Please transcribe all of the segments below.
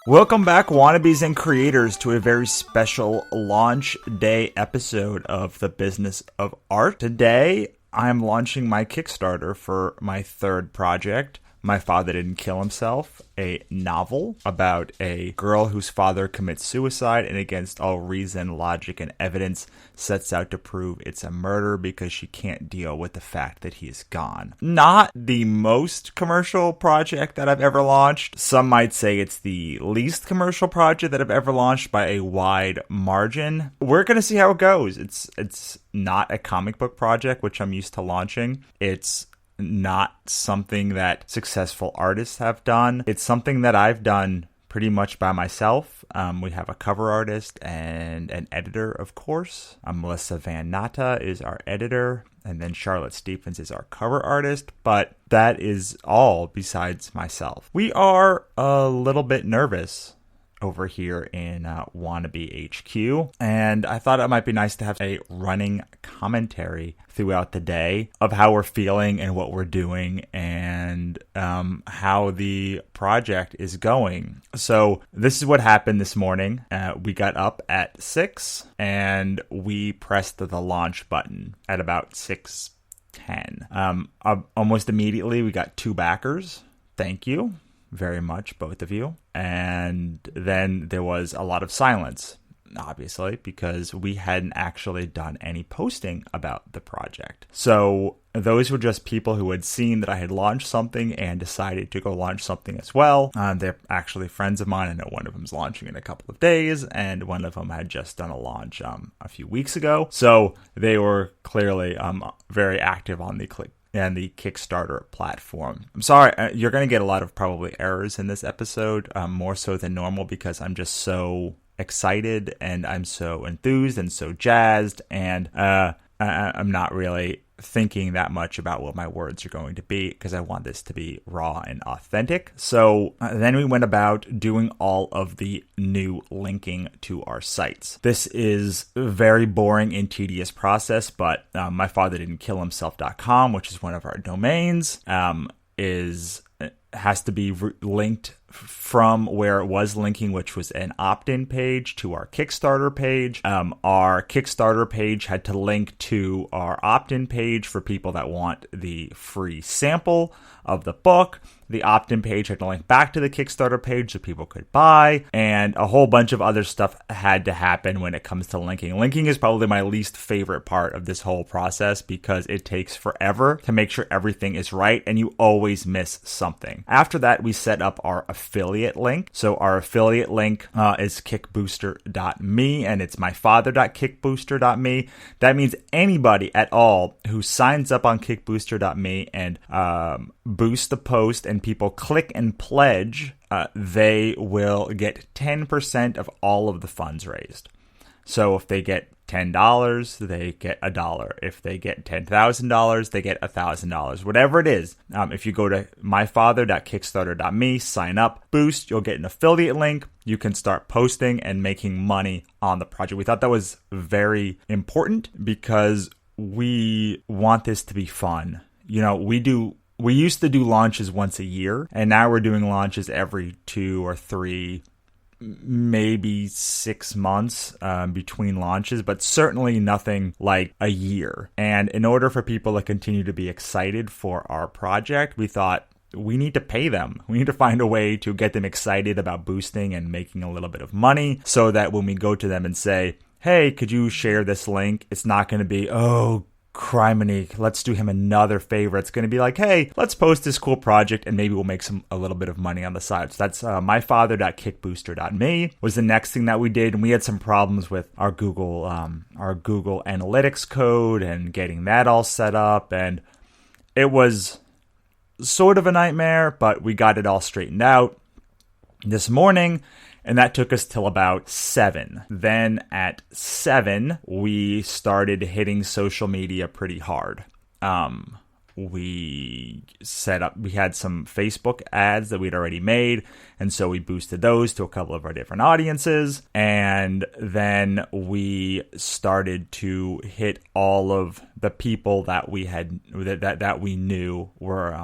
Welcome back, wannabes and creators, to a very special launch day episode of The Business of Art. Today, I'm launching my Kickstarter for my third project, My Father Didn't Kill Himself, a novel about a girl whose father commits suicide and against all reason, logic, and evidence sets out to prove it's a murder because she can't deal with the fact that he is gone. Not the most commercial project that I've ever launched. Some might say it's the least commercial project that I've ever launched by a wide margin. We're going to see how it goes. It's not a comic book project, which I'm used to launching. It's not something that successful artists have done. It's something that I've done pretty much by myself. We have a cover artist and an editor, of course. Melissa Van Natta is our editor, and then Charlotte Stephens is our cover artist, but that is all besides myself. We are a little bit nervous over here in Wannabe HQ, and I thought it might be nice to have a running commentary throughout the day of how we're feeling and what we're doing and how the project is going. So this is what happened this morning. We got up at 6 and we pressed the launch button at about 6:10. Almost immediately we got 2 backers. Thank you very much, both of you. And then there was a lot of silence, obviously, because we hadn't actually done any posting about the project. So those were just people who had seen that I had launched something and decided to go launch something as well. They're actually friends of mine. I know one of them's launching in a couple of days, and one of them had just done a launch a few weeks ago. So they were clearly very active on the Kickstarter platform. I'm sorry, you're going to get a lot of probably errors in this episode, more so than normal, because I'm just so excited and I'm so enthused and so jazzed, and I'm not really thinking that much about what my words are going to be because I want this to be raw and authentic. So then we went about doing all of the new linking to our sites. This is a very boring and tedious process, but myfatherdidn'tkillhimself.com, which is one of our domains, has to be linked from where it was linking, which was an opt-in page, to our Kickstarter page. Our Kickstarter page had to link to our opt-in page for people that want the free sample of the book. The opt-in page had to link back to the Kickstarter page so people could buy, and a whole bunch of other stuff had to happen when it comes to linking. Linking is probably my least favorite part of this whole process because it takes forever to make sure everything is right, and you always miss something. After that, we set up our affiliate link. So our affiliate link is kickbooster.me, and it's myfather.kickbooster.me. That means anybody at all who signs up on kickbooster.me and boost the post and people click and pledge, they will get 10% of all of the funds raised. So if they get $10, they get $1. If they get $10,000, they get $1,000. Whatever it is, if you go to myfather.kickstarter.me, sign up, boost, you'll get an affiliate link. You can start posting and making money on the project. We thought that was very important because we want this to be fun. You know, we used to do launches once a year, and now we're doing launches every 2 or 3, maybe 6 months between launches, but certainly nothing like a year. And in order for people to continue to be excited for our project, we thought we need to pay them. We need to find a way to get them excited about boosting and making a little bit of money so that when we go to them and say, hey, could you share this link? It's not going to be, oh, criminy, let's do him another favor. It's going to be like, hey, let's post this cool project and maybe we'll make a little bit of money on the side. So that's myfather.kickbooster.me was the next thing that we did. And we had some problems with our Google Analytics code and getting that all set up. And it was sort of a nightmare, but we got it all straightened out this morning. And that took us till about 7. Then at 7, we started hitting social media pretty hard. We had some Facebook ads that we'd already made, and so we boosted those to a couple of our different audiences. And then we started to hit all of the people that we had that we knew were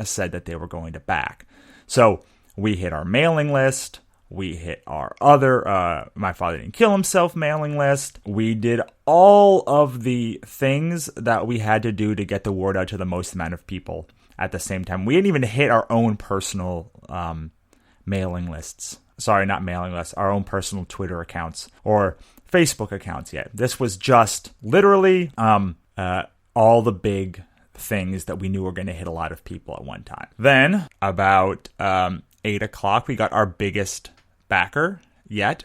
said that they were going to back. So we hit our mailing list. We hit our other My Father Didn't Kill Himself mailing list. We did all of the things that we had to do to get the word out to the most amount of people at the same time. We didn't even hit our own personal mailing lists. Sorry, not mailing lists, our own personal Twitter accounts or Facebook accounts yet. This was just literally all the big things that we knew were going to hit a lot of people at one time. Then, about 8 o'clock, we got our biggest backer yet.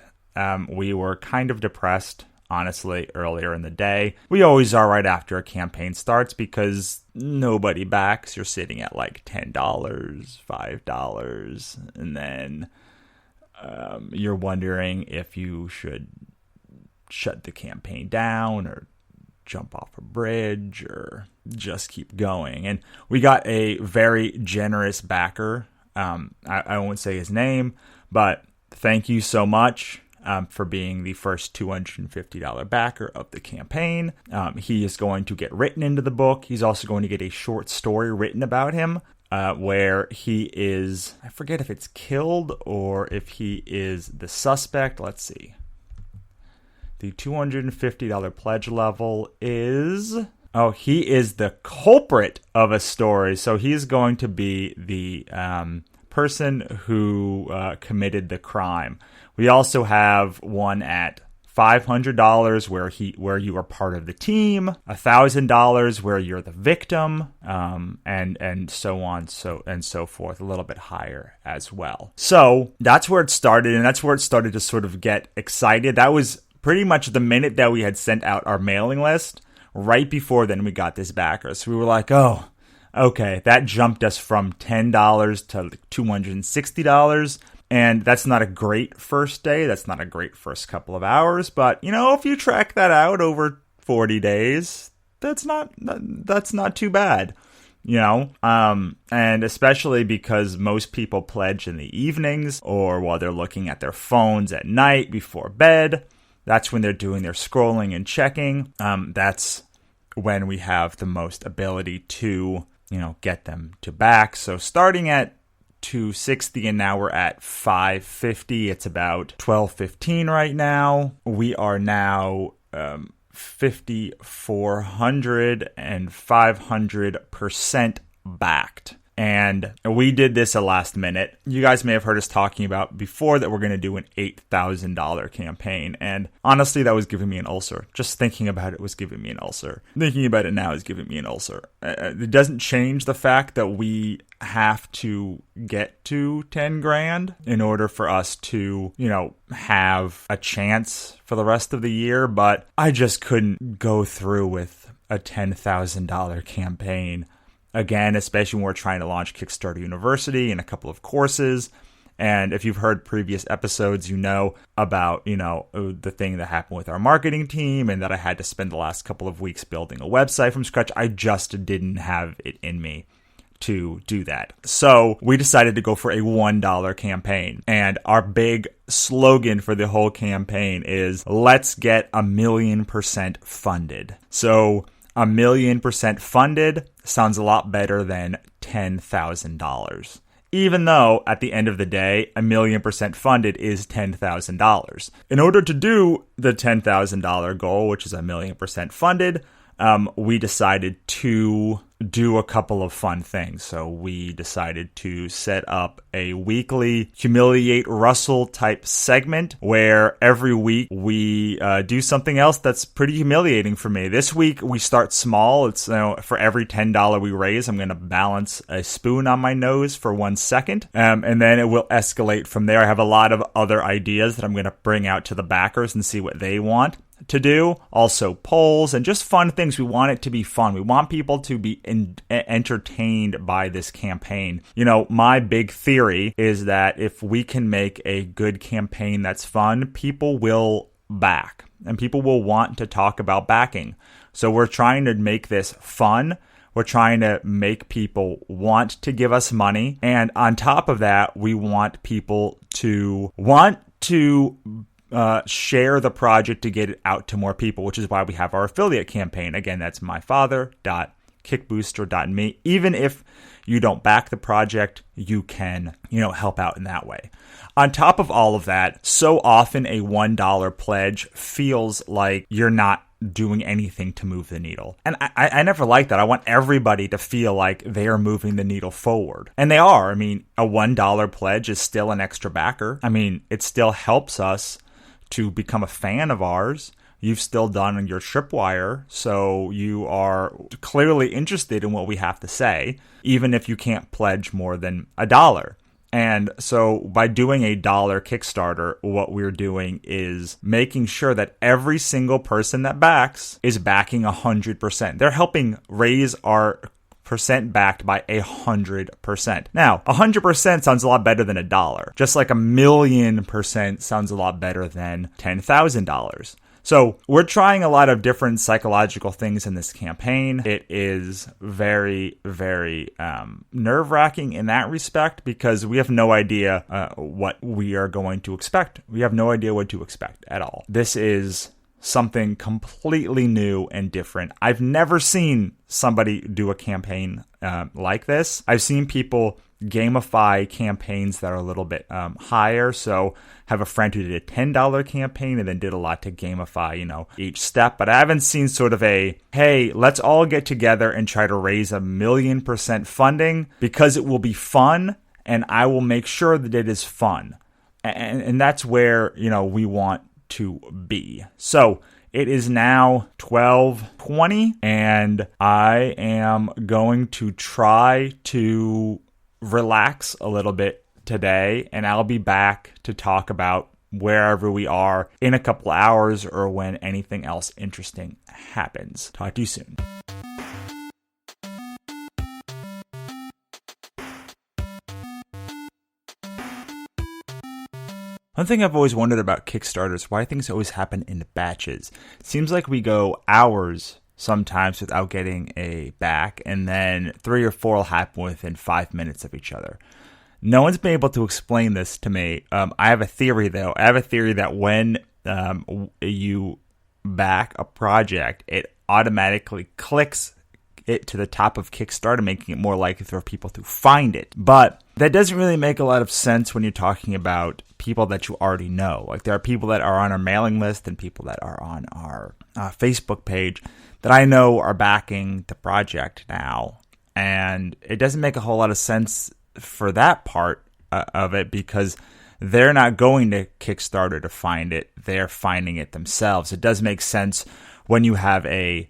We were kind of depressed, honestly, earlier in the day. We always are right after a campaign starts because nobody backs. You're sitting at like $10, $5, and then you're wondering if you should shut the campaign down or jump off a bridge or just keep going. And we got a very generous backer. I won't say his name, but thank you so much for being the first $250 backer of the campaign. He is going to get written into the book. He's also going to get a short story written about him where he is, I forget if it's killed or if he is the suspect. Let's see. The $250 pledge level is... Oh, he is the culprit of a story. So he's going to be the person who committed the crime. We also have one at $500 where you are part of the team, $1,000 where you're the victim, and so on and so forth, a little bit higher as well. So that's where it started, and that's where it started to sort of get excited. That was pretty much the minute that we had sent out our mailing list. Right before then, we got this backer. So we were like, oh, okay, that jumped us from $10 to $260. And that's not a great first day. That's not a great first couple of hours. But, if you track that out over 40 days, that's not too bad, and especially because most people pledge in the evenings or while they're looking at their phones at night before bed. That's when they're doing their scrolling and checking. That's when we have the most ability to, get them to back. So starting at $260 and now we're at $550. It's about $12.15 right now. We are now 5,400 and 500% backed. And we did this a last minute. You guys may have heard us talking about before that we're going to do an $8,000 campaign. And honestly, that was giving me an ulcer. Just thinking about it was giving me an ulcer. Thinking about it now is giving me an ulcer. It doesn't change the fact that we have to get to 10 grand in order for us to, have a chance for the rest of the year. But I just couldn't go through with a $10,000 campaign. Again, especially when we're trying to launch Kickstarter University and a couple of courses. And if you've heard previous episodes, about, the thing that happened with our marketing team and that I had to spend the last couple of weeks building a website from scratch. I just didn't have it in me to do that. So we decided to go for a $1 campaign. And our big slogan for the whole campaign is, let's get 1,000,000% funded. So 1,000,000% funded sounds a lot better than $10,000. Even though, at the end of the day, 1,000,000% funded is $10,000. In order to do the $10,000 goal, which is 1,000,000% funded, we decided to do a couple of fun things. So we decided to set up a weekly Humiliate Russell type segment where every week we do something else that's pretty humiliating for me. This week we start small. It's for every $10 we raise, I'm going to balance a spoon on my nose for 1 second. And then it will escalate from there. I have a lot of other ideas that I'm going to bring out to the backers and see what they want to do. Also polls and just fun things. We want it to be fun. We want people to be entertained by this campaign. My big theory is that if we can make a good campaign that's fun, people will back and people will want to talk about backing. So we're trying to make this fun. We're trying to make people want to give us money. And on top of that, we want people to want to share the project to get it out to more people, which is why we have our affiliate campaign. Again, that's myfather.com kickbooster.me. Even if you don't back the project, you can, help out in that way. On top of all of that, so often a $1 pledge feels like you're not doing anything to move the needle. And I never like that. I want everybody to feel like they are moving the needle forward. And they are. I mean, a $1 pledge is still an extra backer. I mean, it still helps us to become a fan of ours. You've still done your tripwire, so you are clearly interested in what we have to say, even if you can't pledge more than $1. And so by doing a $1 Kickstarter, what we're doing is making sure that every single person that backs is backing 100%. They're helping raise our percent backed by 100%. Now, 100% sounds a lot better than $1, just like 1,000,000% sounds a lot better than $10,000. So we're trying a lot of different psychological things in this campaign. It is very, very nerve-wracking in that respect because we have no idea what we are going to expect. We have no idea what to expect at all. This is something completely new and different. I've never seen somebody do a campaign like this. I've seen people gamify campaigns that are a little bit higher. So have a friend who did a $10 campaign and then did a lot to gamify, each step. But I haven't seen sort of hey, let's all get together and try to raise 1,000,000% funding because it will be fun and I will make sure that it is fun. And that's where, we want to be. So it is now 12:20 and I am going to try to relax a little bit today, and I'll be back to talk about wherever we are in a couple hours or when anything else interesting happens. Talk to you soon. One thing I've always wondered about Kickstarters, why things always happen in batches. It seems like we go hours sometimes without getting a back, and then 3 or 4 will happen within 5 minutes of each other. No one's been able to explain this to me. I have a theory, though. I have a theory that when you back a project, it automatically clicks it to the top of Kickstarter, making it more likely for people to find it. But that doesn't really make a lot of sense when you're talking about people that you already know. Like there are people that are on our mailing list and people that are on our Facebook page that I know are backing the project now. And it doesn't make a whole lot of sense for that part of it because they're not going to Kickstarter to find it. They're finding it themselves. It does make sense when you have a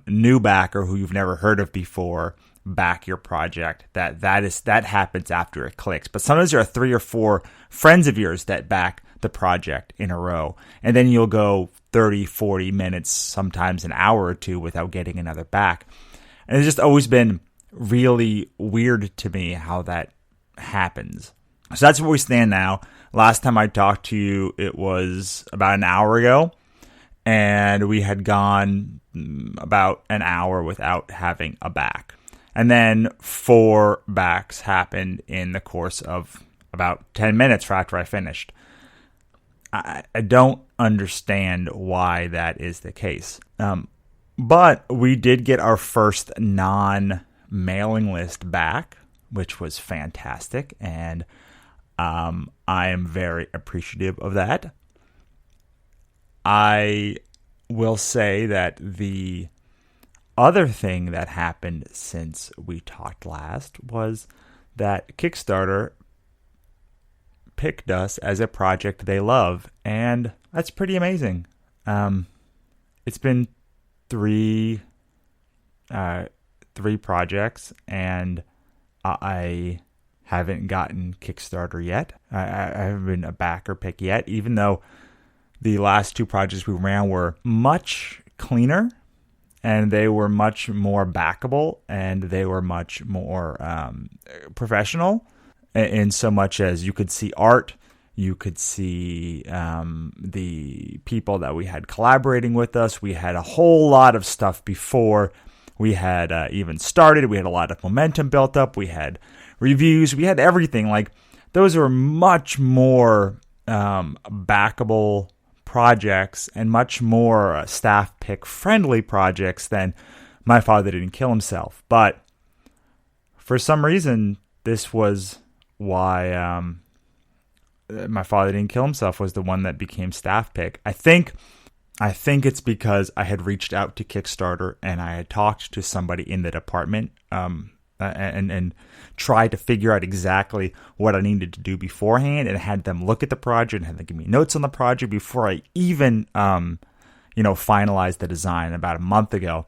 new backer who you've never heard of before back your project, that happens after it clicks. But sometimes there are 3 or 4 friends of yours that back the project in a row, and then you'll go 30, 40 minutes, sometimes an hour or 2 without getting another back. And it's just always been really weird to me how that happens. So that's where we stand now. Last time I talked to you, it was about an hour ago, and we had gone about an hour without having a back. And then 4 backs happened in the course of about 10 minutes after I finished. I don't understand why that is the case. But we did get our first non-mailing list back, which was fantastic. And I am very appreciative of that. I will say that the other thing that happened since we talked last was that Kickstarter picked us as a project they love, and that's pretty amazing. It's been three projects, and I haven't gotten Kickstarter yet. I haven't been a backer pick yet, even though the last 2 projects we ran were much cleaner, and they were much more backable, and they were much more professional in so much as you could see art, you could see the people that we had collaborating with us. We had a whole lot of stuff before we had even started. We had a lot of momentum built up. We had reviews. We had everything. Like those were much more backable projects and much more staff pick friendly projects than My Father Didn't Kill Himself. But for some reason, this was why My Father Didn't Kill Himself was the one that became staff pick. I think it's because I had reached out to Kickstarter and I had talked to somebody in the department and tried to figure out exactly what I needed to do beforehand, and had them look at the project and had them give me notes on the project before I even finalized the design about a month ago.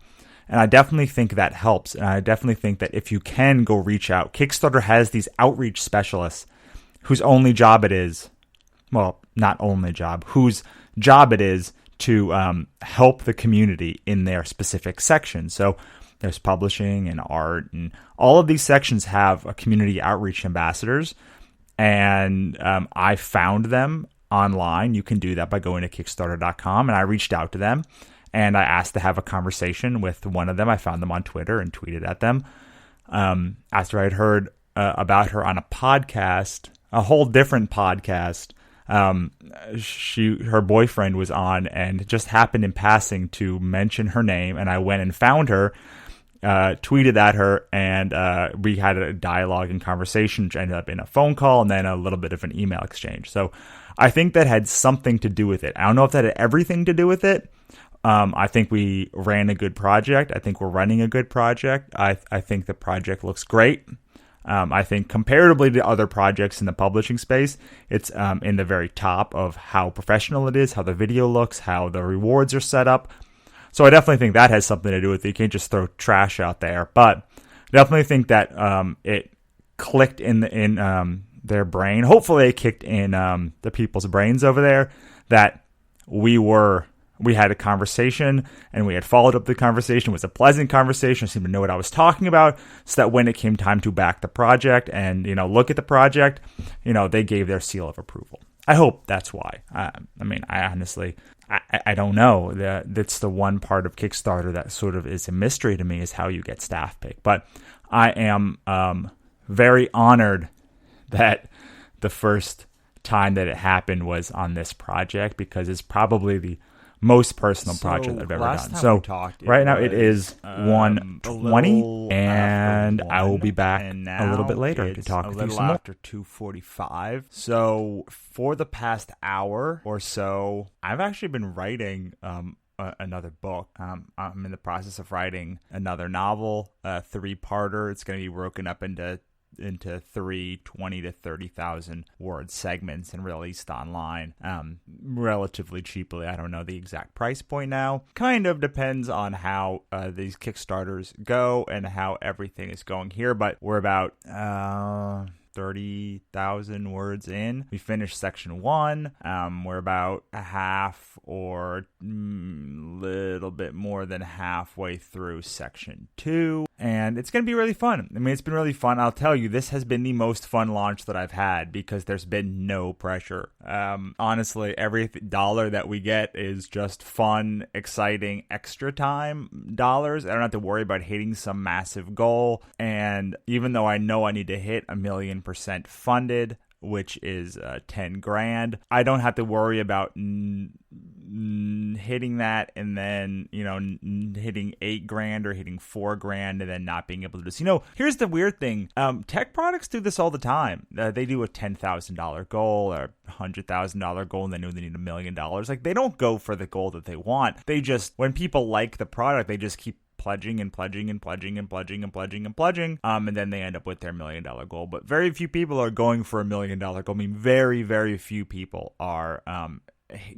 And I definitely think that helps. And I definitely think that if you can go reach out, Kickstarter has these outreach specialists whose only job it is, well, not only job, whose job it is to help the community in their specific section. So there's publishing and art, and all of these sections have a community outreach ambassadors. And I found them online. You can do that by going to Kickstarter.com. And I reached out to them and I asked to have a conversation with one of them. I found them on Twitter and tweeted at them. After I'd heard about her on a podcast, a whole different podcast, her boyfriend was on and just happened in passing to mention her name. And I went and found her, tweeted at her, and we had a dialogue and conversation, which ended up in a phone call and then a little bit of an email exchange. So I think that had something to do with it. I don't know if that had everything to do with it. I think we ran a good project. I think we're running a good project. I think the project looks great. I think comparatively to other projects in the publishing space, it's in the very top of how professional it is, how the video looks, how the rewards are set up. So I definitely think that has something to do with it. You can't just throw trash out there. But I definitely think that it clicked in their brain. Hopefully it kicked in the people's brains over there that we had a conversation and we had followed up the conversation. It was a pleasant conversation. I seemed to know what I was talking about, so that when it came time to back the project and, look at the project, they gave their seal of approval. I hope that's why. I honestly, I don't know. That's the one part of Kickstarter that sort of is a mystery to me, is how you get staff pick. But I am very honored that the first time that it happened was on this project, because it's probably the most personal project I've ever done. So right now it is 1:20, and I will be back a little bit later to talk with you some more. After 2:45. So for the past hour or so, I've actually been writing another book. I'm in the process of writing another novel, a 3-parter. It's going to be broken up into 3 20 to 30,000 word segments and released online relatively cheaply. I don't know the exact price point now. Kind of depends on how these Kickstarters go and how everything is going here, but we're about 30,000 words in. We finished section 1. We're about a half or little bit more than halfway through section 2. And it's going to be really fun. I mean, it's been really fun. I'll tell you, this has been the most fun launch that I've had because there's been no pressure. Honestly, every dollar that we get is just fun, exciting, extra time dollars. I don't have to worry about hitting some massive goal. And even though I know I need to hit 1,000,000% funded, which is 10 grand, I don't have to worry about hitting that and then, hitting 8 grand or hitting 4 grand and then not being able to do this. Here's the weird thing. Tech products do this all the time. They do a $10,000 goal or $100,000 goal and they know they need $1 million. Like, they don't go for the goal that they want. They just, when people like the product, they just keep pledging and pledging and pledging and pledging and pledging and pledging, and then they end up with their $1 million goal. But very few people are going for $1 million goal. I mean, very, very few people are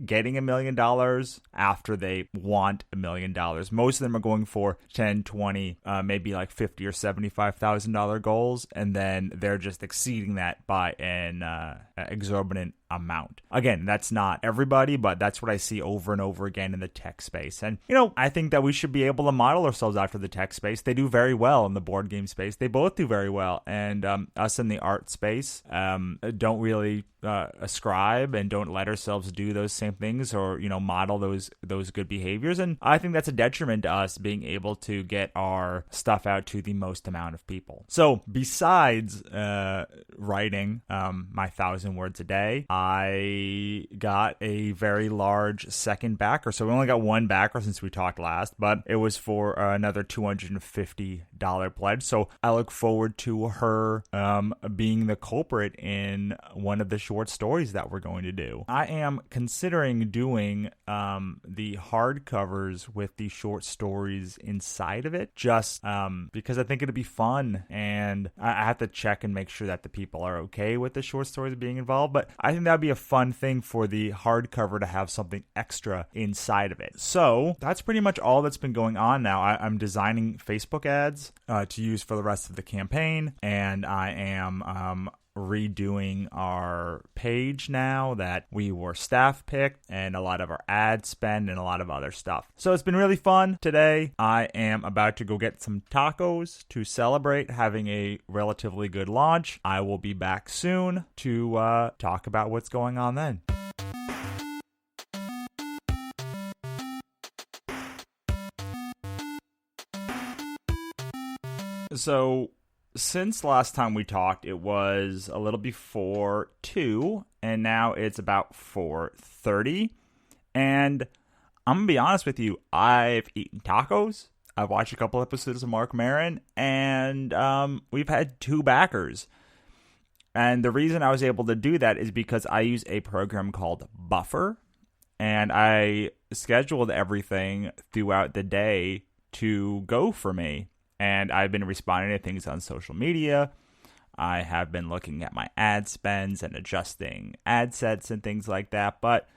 getting $1 million after they want $1 million. Most of them are going for 10, 20, maybe like $50,000 or $75,000 goals, and then they're just exceeding that by an exorbitant amount. Again, that's not everybody, but that's what I see over and over again in the tech space. And, I think that we should be able to model ourselves after the tech space. They do very well in the board game space. They both do very well. And us in the art space don't really ascribe and don't let ourselves do those same things or, model those good behaviors. And I think that's a detriment to us being able to get our stuff out to the most amount of people. So besides writing my 1,000 words a day, I got a very large second backer. So we only got one backer since we talked last, but it was for another $250 pledge. So I look forward to her being the culprit in one of the short stories that we're going to do. I am considering doing the hardcovers with the short stories inside of it, just because I think it'd be fun, and I have to check and make sure that the people are okay with the short stories being involved, but I think that'd be a fun thing for the hardcover to have something extra inside of it. So that's pretty much all that's been going on now. I'm designing Facebook ads to use for the rest of the campaign, and I am redoing our page now that we were staff picked, and a lot of our ad spend and a lot of other stuff. So it's been really fun. Today I am about to go get some tacos to celebrate having a relatively good launch. I will be back soon to talk about what's going on then. So since last time we talked, it was a little before 2, and now it's about 4:30. And I'm going to be honest with you, I've eaten tacos, I've watched a couple episodes of Mark Maron, and we've had 2 backers. And the reason I was able to do that is because I use a program called Buffer, and I scheduled everything throughout the day to go for me. And I've been responding to things on social media. I have been looking at my ad spends and adjusting ad sets and things like that. But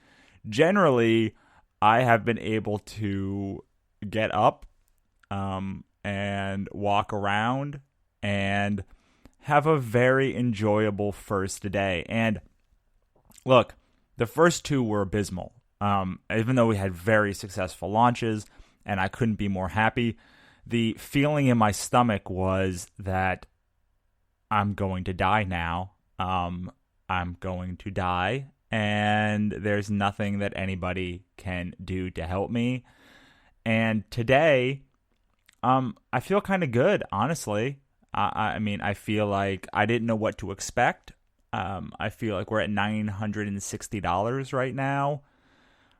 generally, I have been able to get up and walk around and have a very enjoyable first day. And look, the first 2 were abysmal. Even though we had very successful launches and I couldn't be more happy, the feeling in my stomach was that I'm going to die now. I'm going to die, and there's nothing that anybody can do to help me. And today, I feel kind of good, honestly. I mean, I feel like I didn't know what to expect. I feel like we're at $960 right now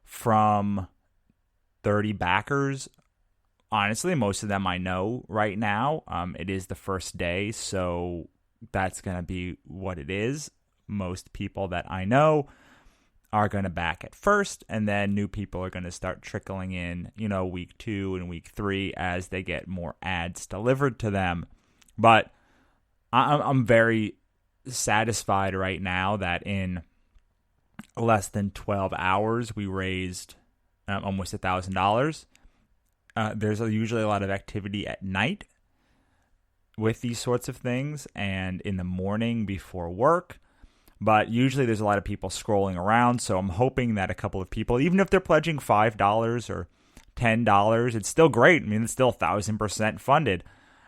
from 30 backers. Honestly, most of them I know right now. It is the first day, so that's going to be what it is. Most people that I know are going to back at first, and then new people are going to start trickling in, week 2 and week 3 as they get more ads delivered to them. But I'm very satisfied right now that in less than 12 hours, we raised almost $1,000. There's usually a lot of activity at night with these sorts of things and in the morning before work. But usually there's a lot of people scrolling around. So I'm hoping that a couple of people, even if they're pledging $5 or $10, it's still great. I mean, it's still 1,000% funded.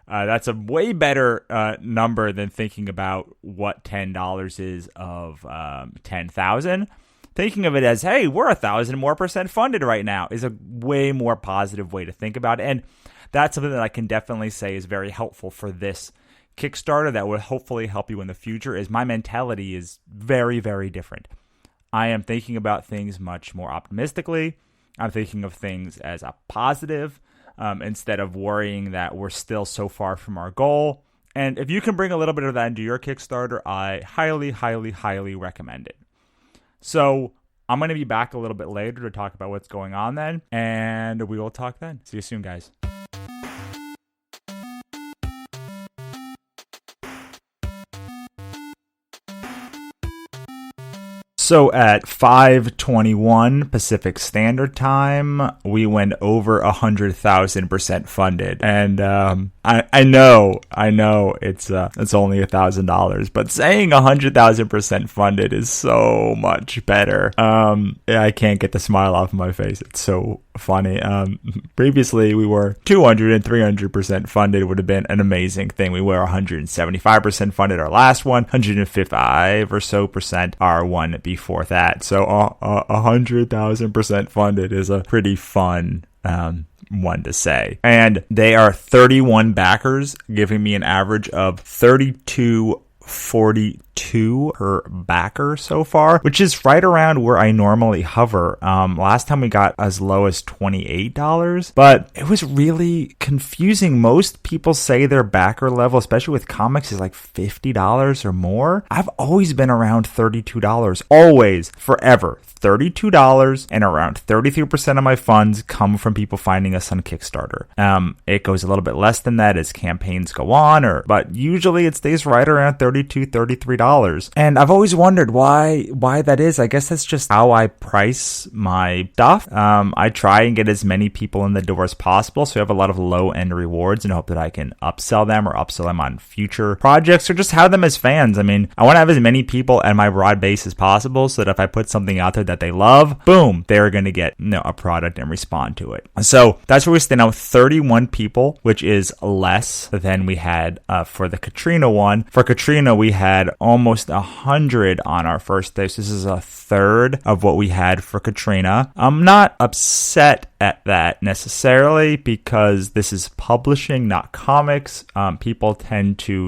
That's a way better number than thinking about what $10 is of 10,000. Thinking of it as, hey, we're 1,000% more funded right now is a way more positive way to think about it. And that's something that I can definitely say is very helpful for this Kickstarter that will hopefully help you in the future. Is my mentality is very, very different. I am thinking about things much more optimistically. I'm thinking of things as a positive instead of worrying that we're still so far from our goal. And if you can bring a little bit of that into your Kickstarter, I highly, highly, highly recommend it. So I'm going to be back a little bit later to talk about what's going on then, and we will talk then. See you soon, guys. So at 5:21 Pacific Standard Time, we went over 100,000% funded, and I know it's only $1,000, but saying 100,000% funded is so much better. I can't get the smile off my face. It's so funny. Previously, we were 200 and 300% funded. Would have been an amazing thing. We were 175% funded our last one, 155 or so percent our one before that. So 100,000% funded is a pretty fun one to say. And they are 31 backers, giving me an average of $32 $42 per backer so far, which is right around where I normally hover. Last time we got as low as $28, but it was really confusing. Most people say their backer level, especially with comics, is like $50 or more. I've always been around $32, always, forever. $32, and around 33% of my funds come from people finding us on Kickstarter. It goes a little bit less than that as campaigns go on, but usually it stays right around $32, $33. And I've always wondered why that is. I guess that's just how I price my stuff. I try and get as many people in the door as possible, so I have a lot of low-end rewards and hope that I can upsell them on future projects or just have them as fans. I mean, I want to have as many people at my broad base as possible so that if I put something out there that they love, boom, they're going to get a product and respond to it. So that's where we stand now, 31 people, which is less than we had for the Katrina one. For Katrina, we had almost 100 on our first day. So this is a third of what we had for Katrina. I'm not upset at that necessarily because this is publishing, not comics. People tend to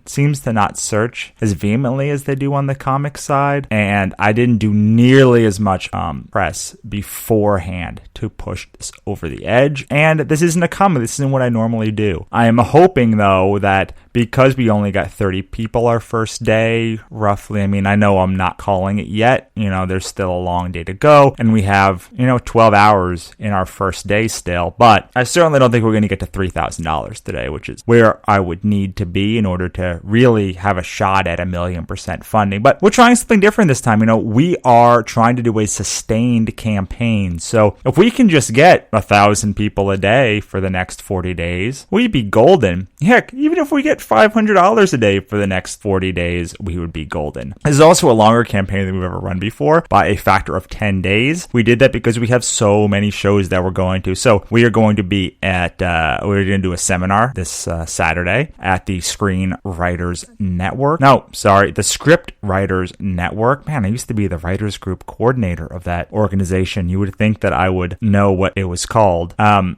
seems to not search as vehemently as they do on the comic side. And I didn't do nearly as much press beforehand to push this over the edge. And this isn't a comic. This isn't what I normally do. I am hoping, though, that because we only got 30 people our first day, roughly, I mean, I know I'm not calling it yet. There's still a long day to go. And we have, 12 hours in our first day still. But I certainly don't think we're going to get to $3,000 today, which is where I would need to be in order to really have a shot at 1,000,000% funding. But we're trying something different this time. We are trying to do a sustained campaign. So if we can just get 1,000 people a day for the next 40 days, we'd be golden. Heck, even if we get $500 a day for the next 40 days, we would be golden. This is also a longer campaign than we've ever run before by a factor of 10 days. We did that because we have so many shows that we're going to. So we are going to be we're going to do a seminar this Saturday at the Screen Writers Network. No, sorry, the Script Writers Network. Man, I used to be the writers group coordinator of that organization. You would think that I would know what it was called.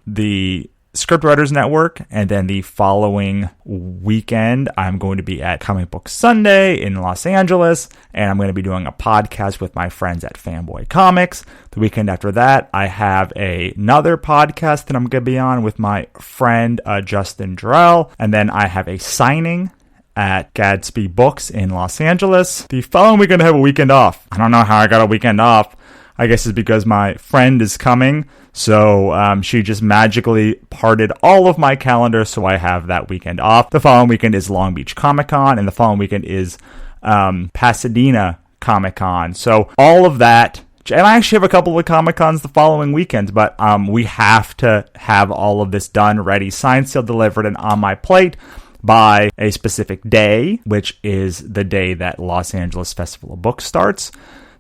The Script Writers Network, and then the following weekend I'm going to be at Comic Book Sunday in Los Angeles, and I'm going to be doing a podcast with my friends at Fanboy Comics. The weekend after that, I have another podcast that I'm going to be on with my friend Justin Jarrell, and then I have a signing at Gadsby Books in Los Angeles. The following weekend I have a weekend off. I don't know how I got a weekend off. I guess it's because my friend is coming. So she just magically parted all of my calendar, so I have that weekend off. The following weekend is Long Beach Comic Con, and the following weekend is Pasadena Comic Con. So all of that, and I actually have a couple of Comic Cons the following weekends, but we have to have all of this done, ready, signed, sealed, delivered, and on my plate by a specific day, which is the day that Los Angeles Festival of Books starts.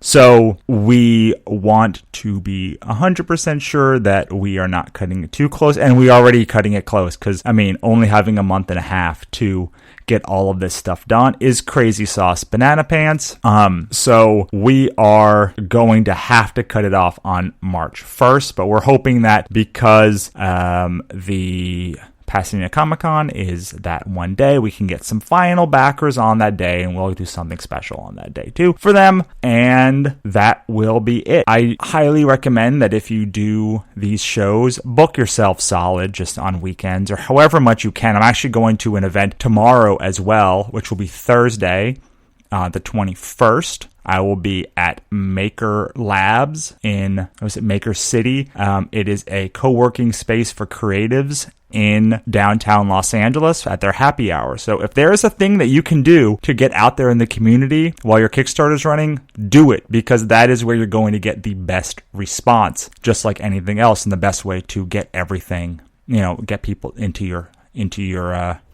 So we want to be 100% sure that we are not cutting it too close, and we are already cutting it close because, only having a month and a half to get all of this stuff done is crazy sauce banana pants. So we are going to have to cut it off on March 1st, but we're hoping that because the Pasadena Comic-Con is that one day, we can get some final backers on that day, and we'll do something special on that day too for them, and that will be it. I highly recommend that if you do these shows, book yourself solid just on weekends or however much you can. I'm actually going to an event tomorrow as well, which will be Thursday, the 21st. I will be at Maker Labs in Maker City. It is a co-working space for creatives in downtown Los Angeles at their happy hour. So if there is a thing that you can do to get out there in the community while your Kickstarter is running, do it, because that is where you're going to get the best response, just like anything else, and the best way to get everything, get people into your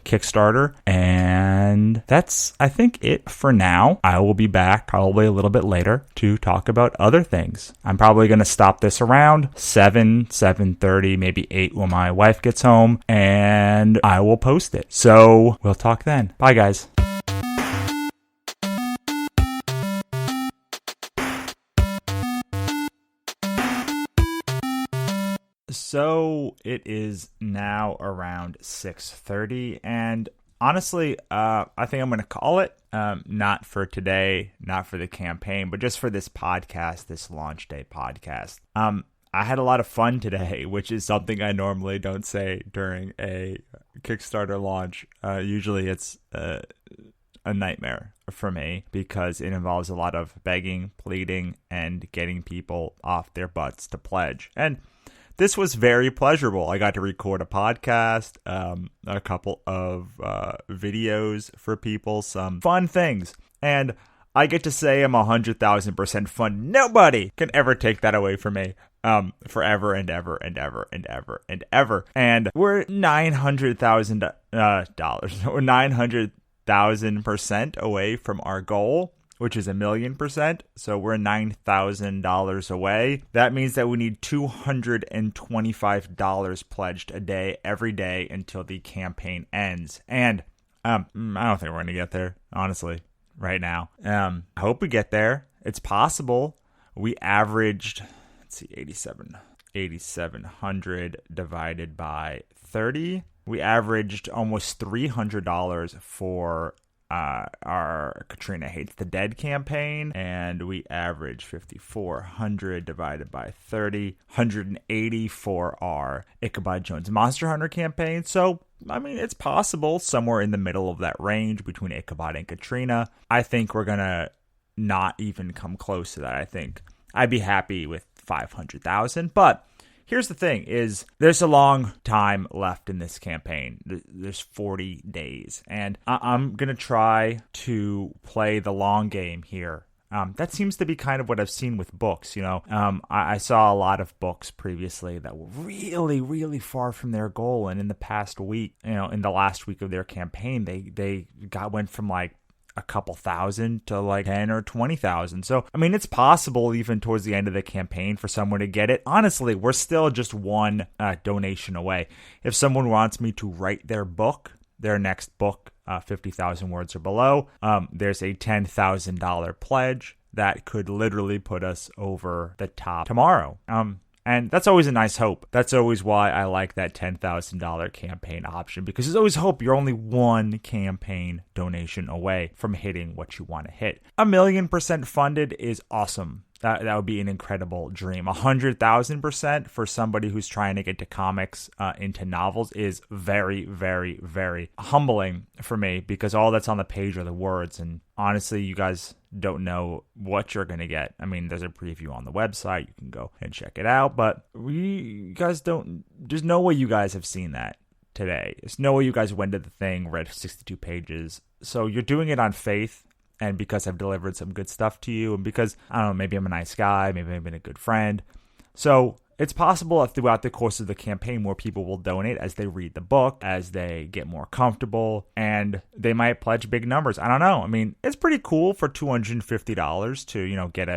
Kickstarter. And that's, I think, it for now. I will be back probably a little bit later to talk about other things. I'm probably going to stop this around 7:30, maybe 8 when my wife gets home, and I will post it. So we'll talk then. Bye, guys. So it is now around 6:30, and honestly, I think I'm going to call it, not for today, not for the campaign, but just for this podcast, this launch day podcast. I had a lot of fun today, which is something I normally don't say during a Kickstarter launch. Usually it's a nightmare for me because it involves a lot of begging, pleading, and getting people off their butts to pledge. And this was very pleasurable. I got to record a podcast, a couple of videos for people, some fun things. And I get to say I'm 100,000% fun. Nobody can ever take that away from me. Forever and ever and ever and ever and ever. And we're $900,000, we're 900,000% away from our goal, which is 1,000,000%. So we're $9,000 away. That means that we need $225 pledged a day, every day until the campaign ends. And I don't think we're going to get there, honestly, right now. I hope we get there. It's possible. We averaged, let's see, 8,700 divided by 30. We averaged almost $300 for our Katrina Hates the Dead campaign, and we averaged 5,400 divided by 30, 180 for our Ichabod Jones Monster Hunter campaign. So, I mean, it's possible somewhere in the middle of that range between Ichabod and Katrina. I think we're going to not even come close to that. I think I'd be happy with 500,000, but here's the thing is there's a long time left in this campaign. There's 40 days, and I'm going to try to play the long game here. That seems to be kind of what I've seen with books. I saw a lot of books previously that were really, really far from their goal, and in the past week, in the last week of their campaign, they went from like a couple thousand to like 10 or 20,000. So, I mean, it's possible even towards the end of the campaign for someone to get it. Honestly, we're still just one donation away. If someone wants me to write their next book, 50,000 words or below, there's a $10,000 pledge that could literally put us over the top tomorrow. And that's always a nice hope. That's always why I like that $10,000 campaign option, because there's always hope. You're only one campaign donation away from hitting what you want to hit. 1,000,000% funded is awesome. That would be an incredible dream. 100,000% for somebody who's trying to get to comics, into novels, is very, very, very humbling for me, because all that's on the page are the words. And honestly, you guys don't know what you're going to get. I mean, there's a preview on the website. You can go and check it out. But there's no way you guys have seen that today. There's no way you guys went to the thing, read 62 pages. So you're doing it on faith. And because I've delivered some good stuff to you, and because, I don't know, maybe I'm a nice guy, maybe I've been a good friend. So it's possible that throughout the course of the campaign, more people will donate as they read the book, as they get more comfortable, and they might pledge big numbers. I don't know. I mean, it's pretty cool for $250 to, get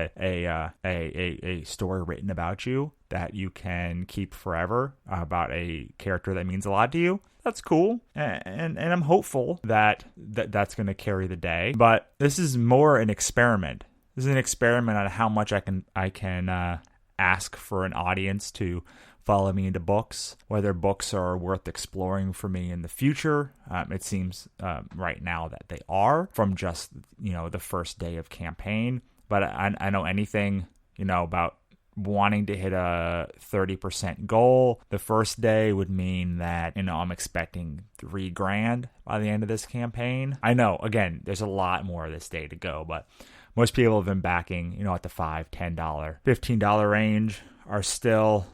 a story written about you that you can keep forever, about a character that means a lot to you. That's cool, and I'm hopeful that that's going to carry the day. But this is more an experiment. This is an experiment on how much I can ask for an audience to follow me into books, whether books are worth exploring for me in the future. It seems right now that they are, from just the first day of campaign. But I know anything about wanting to hit a 30% goal the first day would mean that, I'm expecting $3,000 by the end of this campaign. I know, again, there's a lot more of this day to go, but most people have been backing, at the $5, $10, $15 range are still,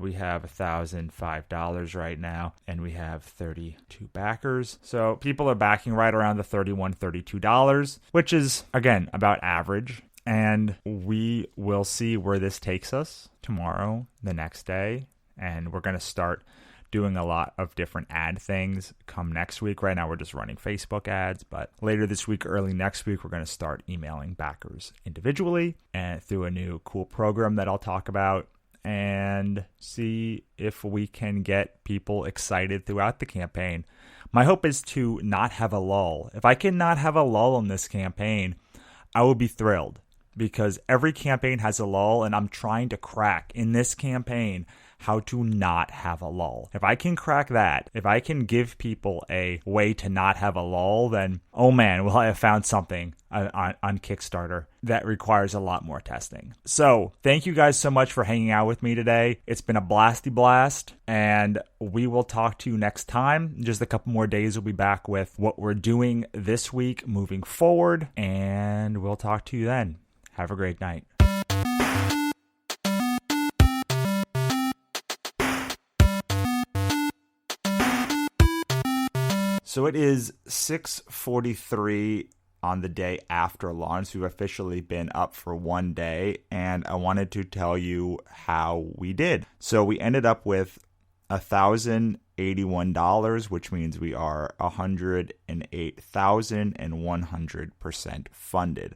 we have $1,005 right now, and we have 32 backers. So people are backing right around the $31, $32, which is, again, about average. And we will see where this takes us tomorrow, the next day. And we're going to start doing a lot of different ad things come next week. Right now, we're just running Facebook ads. But later this week, early next week, we're going to start emailing backers individually and through a new cool program that I'll talk about, and see if we can get people excited throughout the campaign. My hope is to not have a lull. If I can not have a lull in this campaign, I will be thrilled. Because every campaign has a lull, and I'm trying to crack in this campaign how to not have a lull. If I can crack that, if I can give people a way to not have a lull, then, oh man, will I have found something on Kickstarter that requires a lot more testing. So thank you guys so much for hanging out with me today. It's been a blasty blast, and we will talk to you next time. In just a couple more days, we'll be back with what we're doing this week moving forward, and we'll talk to you then. Have a great night. So it is 6:43 on the day after launch. We've officially been up for one day, and I wanted to tell you how we did. So we ended up with $1,081, which means we are 108,100% funded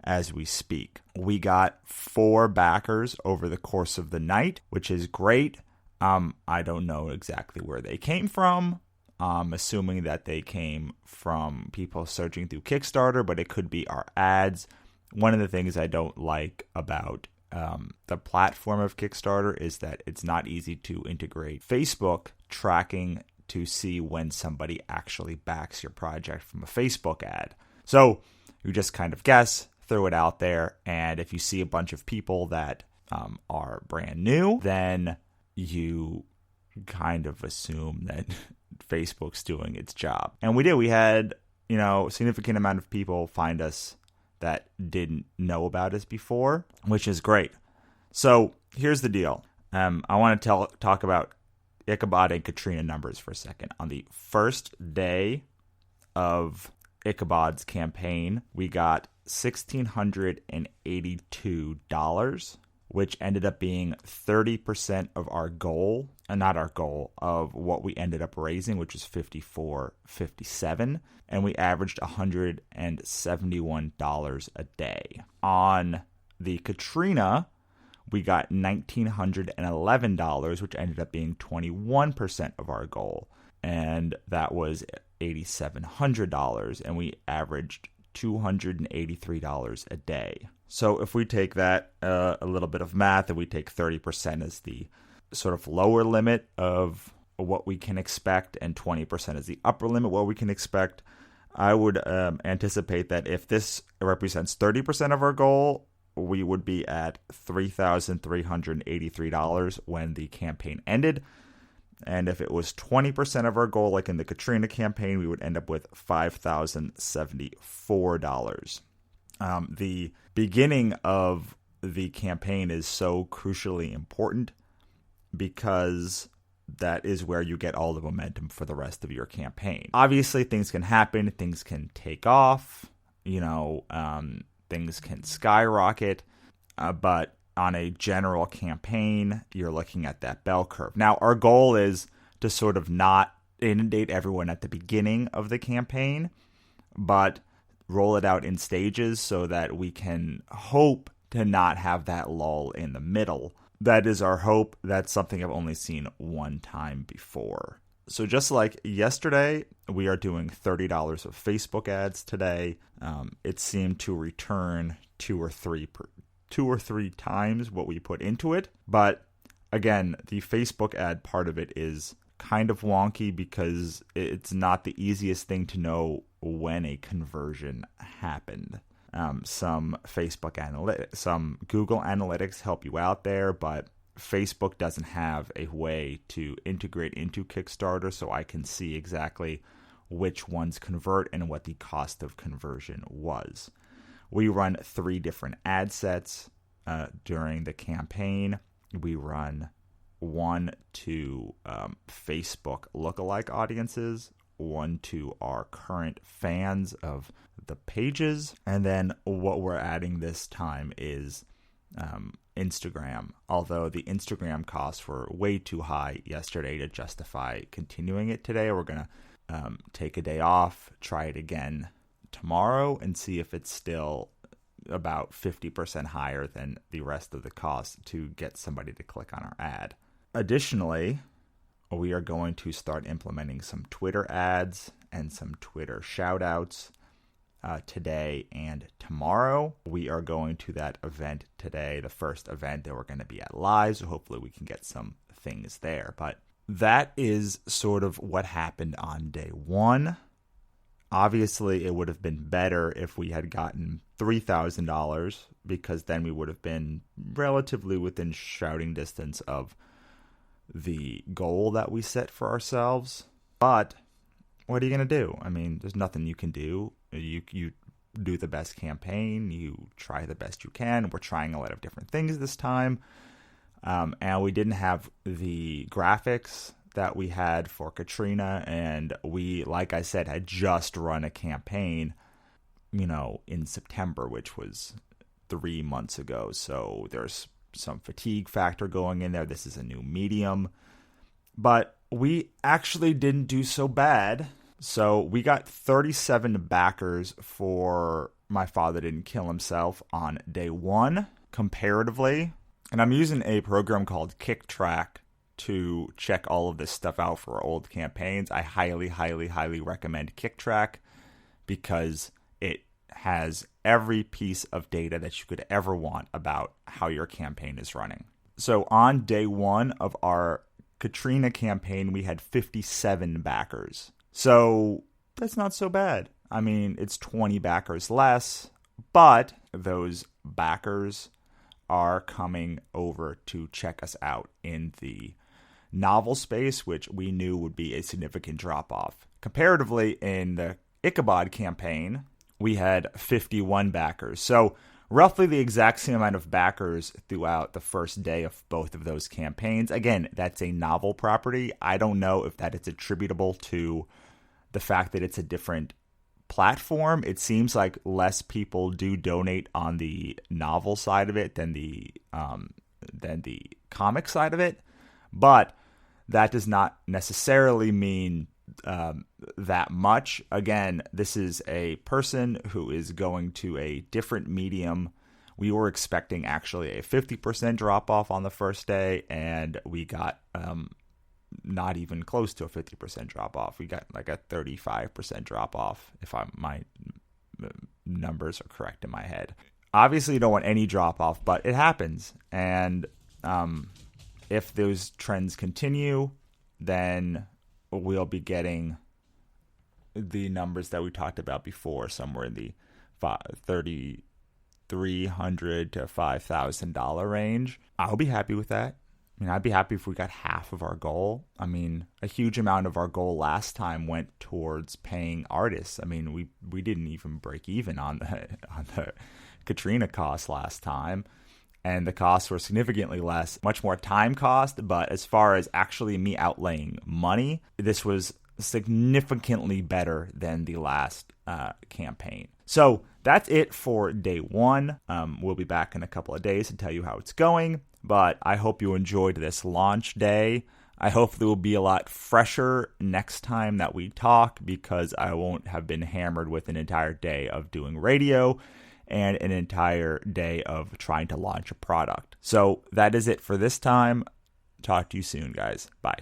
as we speak. We got 4 backers over the course of the night, which is great. I don't know exactly where they came from. Assuming that they came from people searching through Kickstarter, but it could be our ads. One of the things I don't like about the platform of Kickstarter is that it's not easy to integrate Facebook tracking to see when somebody actually backs your project from a Facebook ad. So you just kind of guess, throw it out there, and if you see a bunch of people that are brand new, then you kind of assume that Facebook's doing its job. And we did. We had, a significant amount of people find us that didn't know about us before, which is great. So here's the deal. I want to talk about Ichabod and Katrina numbers for a second. On the first day of Ichabod's campaign, we got $1,682, which ended up being 30% of our goal, not our goal, of what we ended up raising, which is $54.57, and we averaged $171 a day. On the Katrina, we got $1,911, which ended up being 21% of our goal, and that was $8,700, and we averaged $283 a day. So if we take that, a little bit of math, and we take 30% as the sort of lower limit of what we can expect, and 20% as the upper limit what we can expect, I would anticipate that if this represents 30% of our goal, we would be at $3,383 when the campaign ended. And if it was 20% of our goal, like in the Katrina campaign, we would end up with $5,074. The beginning of the campaign is so crucially important because that is where you get all the momentum for the rest of your campaign. Obviously, things can happen. Things can take off. Things can skyrocket. But on a general campaign, you're looking at that bell curve. Now, our goal is to sort of not inundate everyone at the beginning of the campaign, but roll it out in stages so that we can hope to not have that lull in the middle. That is our hope. That's something I've only seen one time before. So just like yesterday, we are doing $30 of Facebook ads today. It seemed to return two or three times what we put into it. But again, the Facebook ad part of it is kind of wonky because it's not the easiest thing to know when a conversion happened. Some Google Analytics help you out there, but Facebook doesn't have a way to integrate into Kickstarter, so I can see exactly which ones convert and what the cost of conversion was. We run 3 different ad sets during the campaign. We run one to Facebook lookalike audiences, one to our current fans of the pages, and then what we're adding this time is Instagram, although the Instagram costs were way too high yesterday to justify continuing it today. We're going to take a day off, try it again tomorrow, and see if it's still about 50% higher than the rest of the cost to get somebody to click on our ad. Additionally, we are going to start implementing some Twitter ads and some Twitter shout-outs today and tomorrow. We are going to that event today, the first event that we're going to be at live, so hopefully we can get some things there. But that is sort of what happened on day one. Obviously, it would have been better if we had gotten $3,000 because then we would have been relatively within shouting distance of the goal that we set for ourselves. But what are you going to do? I mean, there's nothing you can do. You do the best campaign. You try the best you can. We're trying a lot of different things this time. And we didn't have the graphics that we had for Katrina. And we, like I said, had just run a campaign, in September, which was 3 months ago. So there's some fatigue factor going in there. This is a new medium. But we actually didn't do so bad. So we got 37 backers for My Father Didn't Kill Himself on day one, comparatively. And I'm using a program called KickTrack to check all of this stuff out for old campaigns. I highly, highly, highly recommend KickTrack because it has every piece of data that you could ever want about how your campaign is running. So on day one of our Katrina campaign, we had 57 backers. So that's not so bad. I mean, it's 20 backers less, but those backers are coming over to check us out in the novel space, which we knew would be a significant drop-off. Comparatively, in the Ichabod campaign, we had 51 backers. So roughly the exact same amount of backers throughout the first day of both of those campaigns. Again, that's a novel property. I don't know if that is attributable to the fact that it's a different platform. It seems like less people do donate on the novel side of it than the comic side of it, but that does not necessarily mean that much. Again, this is a person who is going to a different medium. We were expecting actually a 50% drop off on the first day, and we got not even close to a 50% drop off. We got like a 35% drop off, if my numbers are correct in my head. Obviously, you don't want any drop off, but it happens. And if those trends continue, then we'll be getting the numbers that we talked about before, somewhere in the $3,300 to $5,000 range. I'll be happy with that. I mean, I'd be happy if we got half of our goal. I mean, a huge amount of our goal last time went towards paying artists. I mean, we didn't even break even on the Katrina cost last time, and the costs were significantly less, much more time cost. But as far as actually me outlaying money, this was significantly better than the last campaign. So that's it for day one. We'll be back in a couple of days to tell you how it's going. But I hope you enjoyed this launch day. I hope it will be a lot fresher next time that we talk, because I won't have been hammered with an entire day of doing radio and an entire day of trying to launch a product. So that is it for this time. Talk to you soon, guys. Bye.